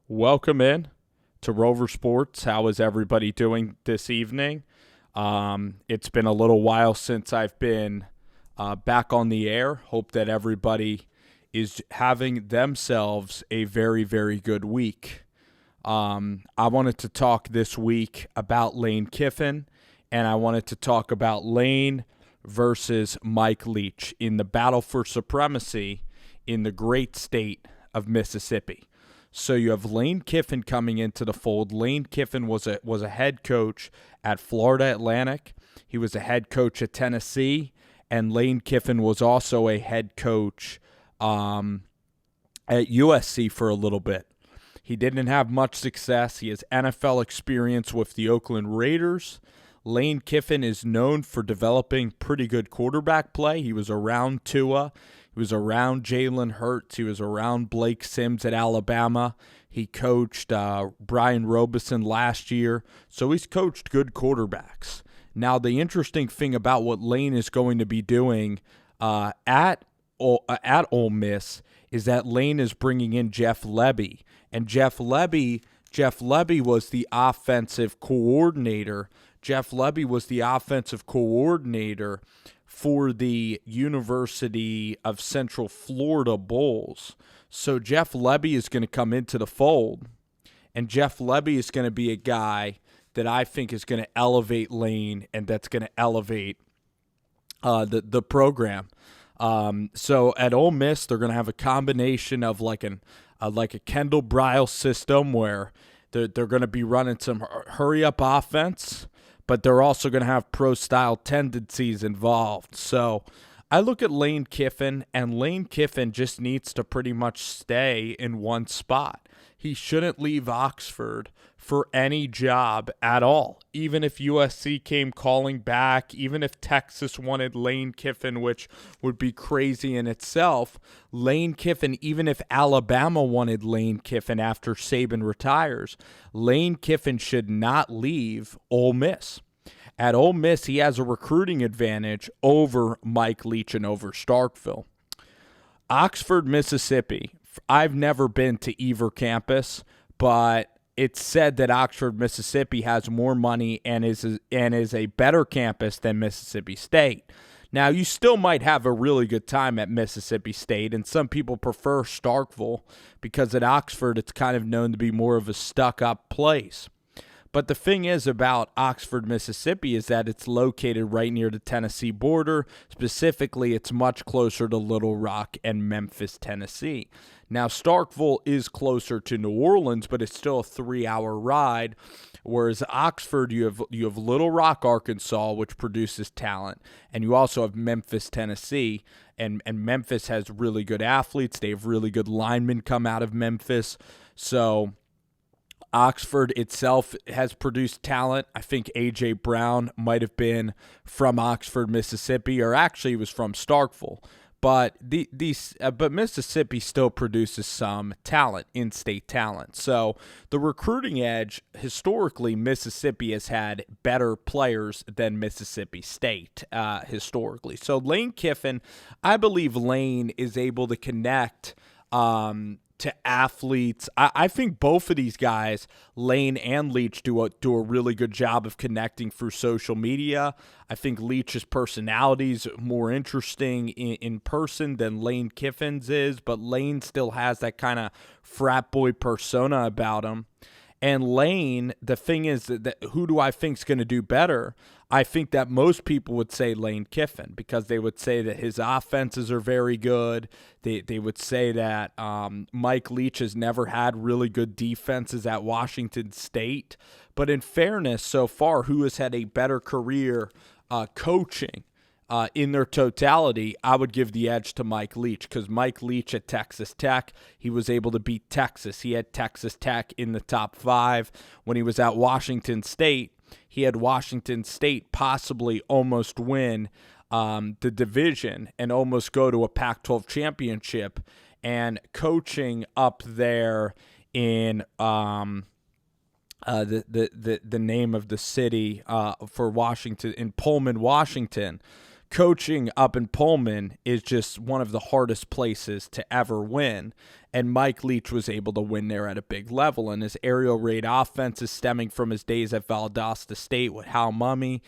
Welcome in to Rover Sports. How is everybody doing this evening? It's been a little while since I've been back on the air. Hope that everybody is having themselves a very, very good week. I wanted to talk this week about Lane Kiffin, and I wanted to talk about Lane versus Mike Leach in the battle for supremacy in the great state of Mississippi. So you have Lane Kiffin coming into the fold. Lane Kiffin was a head coach at Florida Atlantic. He was a head coach at Tennessee, and Lane Kiffin was also a head coach at USC for a little bit. He didn't have much success. He has NFL experience with the Oakland Raiders. Lane Kiffin is known for developing pretty good quarterback play. He was around Tua. He was around Jalen Hurts. He was around Blake Sims at Alabama. He coached Brian Robison last year. So he's coached good quarterbacks. Now, the interesting thing about what Lane is going to be doing at Ole Miss is that Lane is bringing in Jeff Lebby. And Jeff Lebby was the offensive coordinator. Jeff Lebby was the offensive coordinator for the University of Central Florida Bulls. So Jeff Lebby is going to come into the fold, and Jeff Lebby is going to be a guy that I think is going to elevate Lane, and that's going to elevate the program. So at Ole Miss, they're going to have a combination of like a Kendall Briles system where they're going to be running some hurry-up offense, but they're also going to have pro-style tendencies involved. So I look at Lane Kiffin, and Lane Kiffin just needs to pretty much stay in one spot. He shouldn't leave Oxford for any job at all. Even if USC came calling back, even if Texas wanted Lane Kiffin, which would be crazy in itself, Lane Kiffin, even if Alabama wanted Lane Kiffin after Saban retires, Lane Kiffin should not leave Ole Miss. At Ole Miss, he has a recruiting advantage over Mike Leach and over Starkville. Oxford, Mississippi. I've never been to either campus, but it's said that Oxford, Mississippi has more money and is a better campus than Mississippi State. Now, you still might have a really good time at Mississippi State, and some people prefer Starkville because at Oxford, it's kind of known to be more of a stuck-up place. But the thing is about Oxford, Mississippi is that it's located right near the Tennessee border. Specifically, it's much closer to Little Rock and Memphis, Tennessee. Now, Starkville is closer to New Orleans, but it's still a 3-hour ride. Whereas Oxford, you have Little Rock, Arkansas, which produces talent, and you also have Memphis, Tennessee. And Memphis has really good athletes. They have really good linemen come out of Memphis. So Oxford itself has produced talent. I think A.J. Brown might have been from Oxford, Mississippi, or actually he was from Starkville. But but Mississippi still produces some talent, in-state talent. So the recruiting edge, historically, Mississippi has had better players than Mississippi State historically. So Lane Kiffin, I believe Lane is able to connect to athletes. I think both of these guys, Lane and Leach, do a really good job of connecting through social media. I think Leach's personality is more interesting in person than Lane Kiffin's is, but Lane still has that kind of frat boy persona about him. And Lane, the thing is that who do I think is going to do better? I think that most people would say Lane Kiffin because they would say that his offenses are very good. They would say that Mike Leach has never had really good defenses at Washington State. But in fairness, so far, who has had a better career coaching in their totality, I would give the edge to Mike Leach because Mike Leach at Texas Tech, he was able to beat Texas. He had Texas Tech in the top 5. When he was at Washington State, he had Washington State possibly almost win the division and almost go to a Pac-12 championship. And coaching up there in the name of the city for Washington, in Pullman, Washington, coaching up in Pullman is just one of the hardest places to ever win. And Mike Leach was able to win there at a big level. And his aerial raid offense is stemming from his days at Valdosta State with Hal Mumme,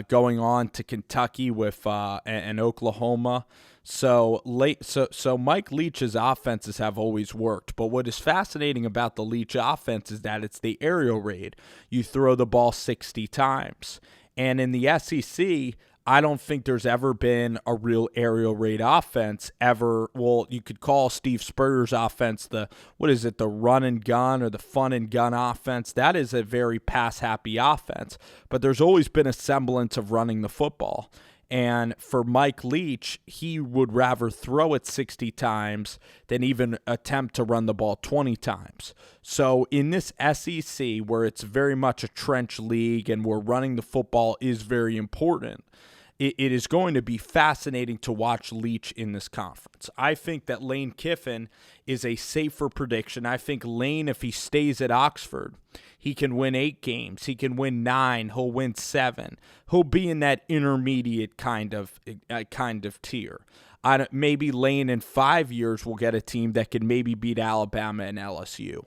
going on to Kentucky with and Oklahoma. So Mike Leach's offenses have always worked. But what is fascinating about the Leach offense is that it's the aerial raid. You throw the ball 60 times. And in the SEC, I don't think there's ever been a real aerial raid offense ever. Well, you could call Steve Spurrier's offense the run and gun or the fun and gun offense. That is a very pass-happy offense. But there's always been a semblance of running the football. And for Mike Leach, he would rather throw it 60 times than even attempt to run the ball 20 times. So in this SEC, where it's very much a trench league and where running the football is very important, it is going to be fascinating to watch Leach in this conference. I think that Lane Kiffin is a safer prediction. I think Lane, if he stays at Oxford, he can win 8 games. He can win 9. He'll win 7. He'll be in that intermediate kind of tier. Maybe Lane in 5 years will get a team that could maybe beat Alabama and LSU.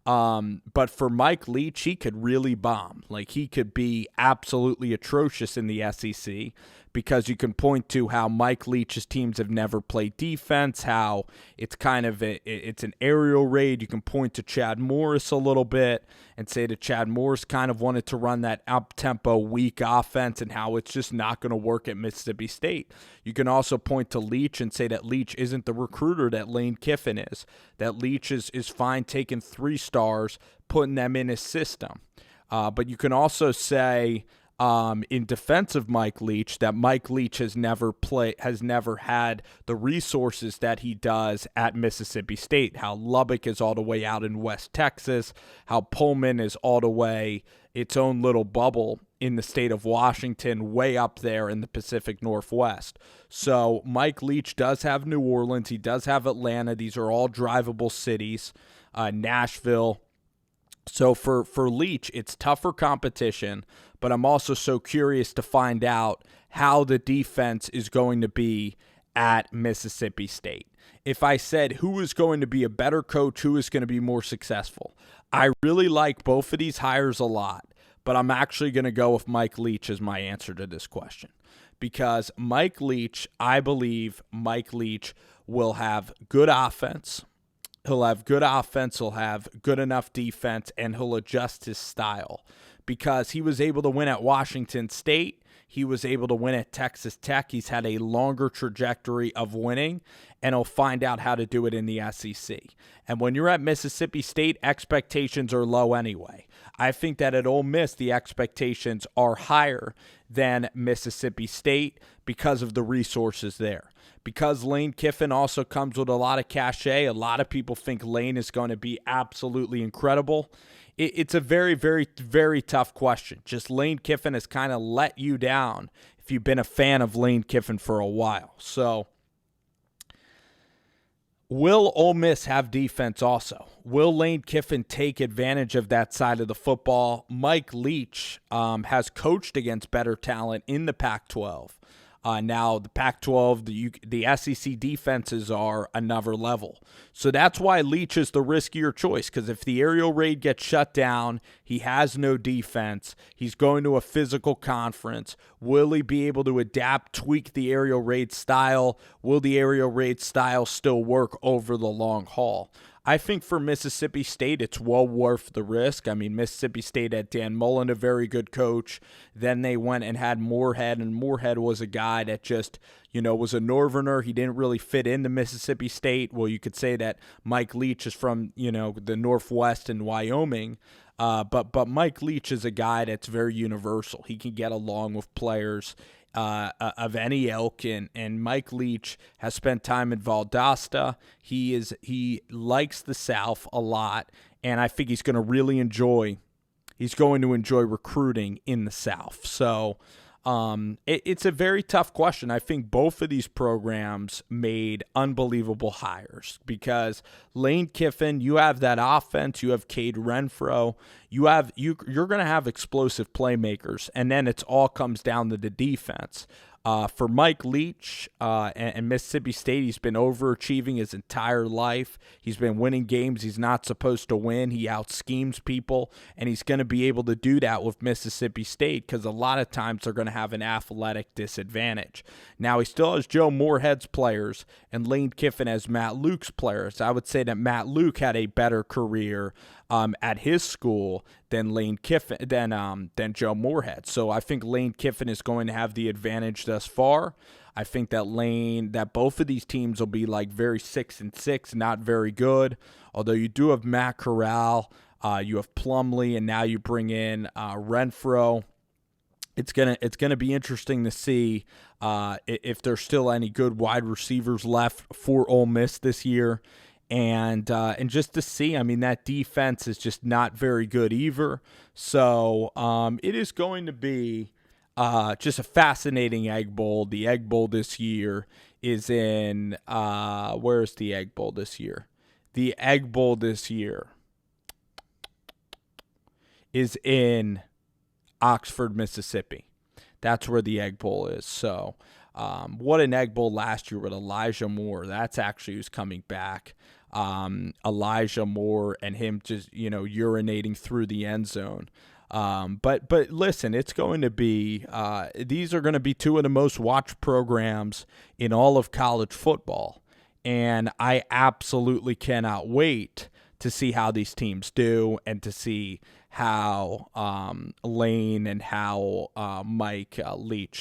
But for Mike Leach, he could really bomb. Like, he could be absolutely atrocious in the SEC because you can point to how Mike Leach's teams have never played defense, how it's kind of it's an aerial raid. You can point to Chad Morris a little bit and say that Chad Morris kind of wanted to run that up-tempo, weak offense and how it's just not going to work at Mississippi State. You can also point to Leach and say that Leach isn't the recruiter that Lane Kiffin is, that Leach is fine taking 3 stars, putting them in his system. But you can also say in defense of Mike Leach that Mike Leach has never had the resources that he does at Mississippi State, how Lubbock is all the way out in West Texas, how Pullman is all the way its own little bubble in the state of Washington, way up there in the Pacific Northwest. So Mike Leach does have New Orleans. He does have Atlanta. These are all drivable cities. Nashville. So for Leach, it's tougher competition, but I'm also so curious to find out how the defense is going to be at Mississippi State. If I said who is going to be a better coach, who is going to be more successful, I really like both of these hires a lot, but I'm actually going to go with Mike Leach as my answer to this question. Because Mike Leach, I believe Mike Leach will have good offense. He'll have good offense, he'll have good enough defense, and he'll adjust his style. Because he was able to win at Washington State, he was able to win at Texas Tech. He's had a longer trajectory of winning, and he'll find out how to do it in the SEC. And when you're at Mississippi State, expectations are low anyway. I think that at Ole Miss, the expectations are higher than Mississippi State because of the resources there. Because Lane Kiffin also comes with a lot of cachet, a lot of people think Lane is going to be absolutely incredible. It's a very, very, very tough question. Just Lane Kiffin has kind of let you down if you've been a fan of Lane Kiffin for a while. So, will Ole Miss have defense also? Will Lane Kiffin take advantage of that side of the football? Mike Leach has coached against better talent in the Pac-12. Now, the Pac-12, the SEC defenses are another level. So that's why Leach is the riskier choice, because if the aerial raid gets shut down, he has no defense, he's going to a physical conference. Will he be able to adapt, tweak the aerial raid style? Will the aerial raid style still work over the long haul? I think for Mississippi State, it's well worth the risk. I mean, Mississippi State had Dan Mullen, a very good coach. Then they went and had Moorhead, and Moorhead was a guy that just, was a Northerner. He didn't really fit into Mississippi State. Well, you could say that Mike Leach is from, the Northwest and Wyoming. But Mike Leach is a guy that's very universal. He can get along with players of any ilk, and Mike Leach has spent time in Valdosta. He likes the South a lot, and I think he's going to enjoy recruiting in the South. So it's a very tough question. I think both of these programs made unbelievable hires because Lane Kiffin, you have that offense, you have Cade Renfro, you're going to have explosive playmakers, and then it all comes down to the defense. For Mike Leach and Mississippi State, he's been overachieving his entire life. He's been winning games he's not supposed to win. He out-schemes people, and he's going to be able to do that with Mississippi State because a lot of times they're going to have an athletic disadvantage. Now, he still has Joe Moorhead's players and Lane Kiffin as Matt Luke's players. I would say that Matt Luke had a better career at his school than Lane Kiffin than Joe Moorhead. So I think Lane Kiffin is going to have the advantage thus far. I think that both of these teams will be like very 6-6, not very good. Although you do have Matt Corral, you have Plumlee, and now you bring in Renfro. It's gonna be interesting to see if there's still any good wide receivers left for Ole Miss this year. And just to see, I mean, that defense is just not very good either. So it is going to be just a fascinating Egg Bowl. The Egg Bowl this year is in where's the Egg Bowl this year? The Egg Bowl this year is in Oxford, Mississippi. That's where the Egg Bowl is. So what an Egg Bowl last year with Elijah Moore. That's actually who's coming back. Elijah Moore and him just, urinating through the end zone. But listen, it's going to be these are going to be two of the most watched programs in all of college football. And I absolutely cannot wait to see how these teams do and to see how Lane and how Mike Leach